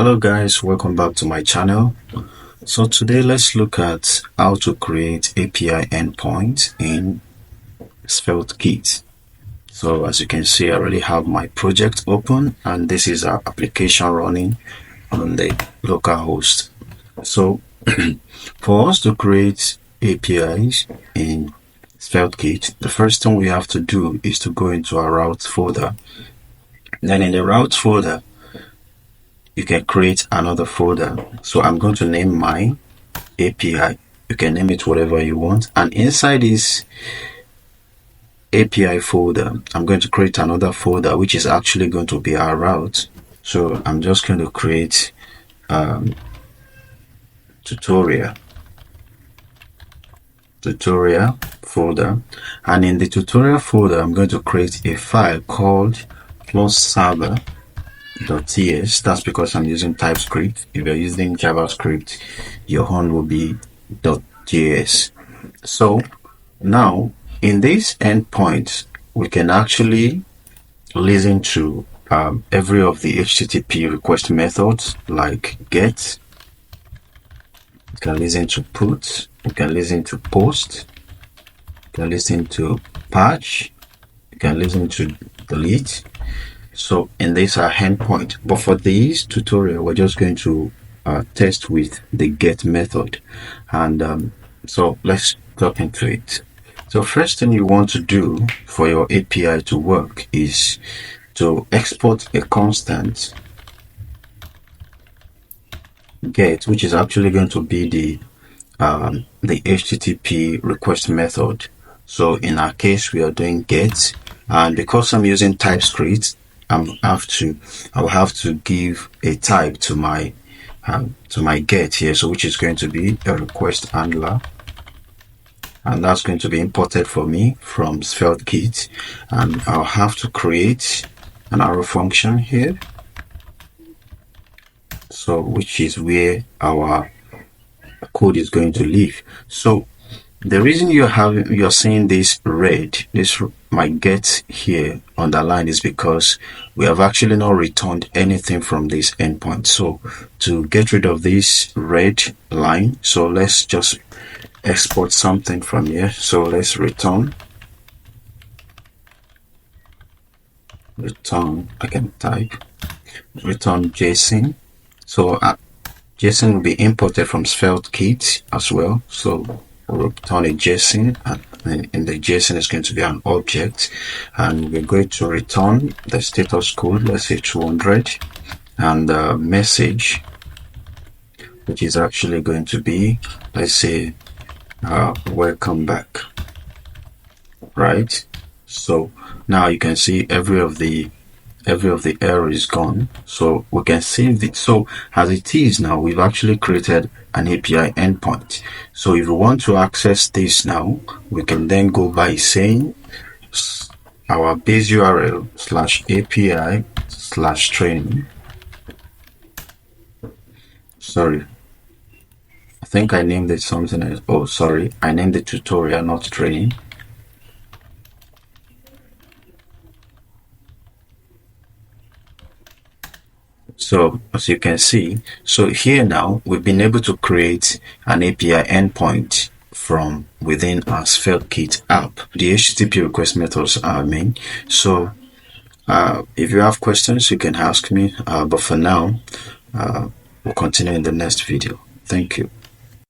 Hello guys, welcome back to my channel. So today let's look at how to create API endpoints in SvelteKit. So as you can see, I already have my project open and this is our application running on the local host. So for us to create APIs in SvelteKit, the first thing we have to do is to go into our routes folder. Then in the routes folder, you can create another folder. So I'm going to name mine API. You can name it whatever you want. And inside this API folder, I'm going to create another folder, which is actually going to be our route. So I'm just going to create tutorial folder. And in the tutorial folder, I'm going to create a file called server.ts. That's because I'm using TypeScript. If you're using JavaScript, your own will be .js. So now in this endpoint, we can actually listen to every of the HTTP request methods like get. We can listen to put. We can listen to post. We can listen to patch. We can listen to delete. So in this are endpoint, but for this tutorial we're just going to test with the get method, and so let's jump into it. So first thing you want to do for your API to work is to export a constant get, which is actually going to be the HTTP request method. So in our case we are doing get, and because I'm using TypeScript, I'll have to give a type to my get here, so which is going to be a request handler, and that's going to be imported for me from SvelteKit, and I'll have to create an arrow function here, so which is where our code is going to live. So the reason you're seeing this red, my get here underlined, is because we have actually not returned anything from this endpoint. So to get rid of this red line, so let's just export something from here. So let's return, I can type return JSON. So JSON will be imported from SvelteKit as well. So we'll return a JSON, and in the JSON is going to be an object, and we're going to return the status code, let's say 200, and the message, which is actually going to be, let's say, welcome back, right? So now you can see every of the error is gone, so we can save it. So as it is now, we've actually created an API endpoint. So if we want to access this now, we can then go by saying our base URL /API/training. Sorry, I think I named it something else. Oh, sorry, I named it tutorial, not training. So as you can see, so here now we've been able to create an API endpoint from within our SvelteKit app. The HTTP request methods are main. So if you have questions, you can ask me, but for now we'll continue in the next video. Thank you.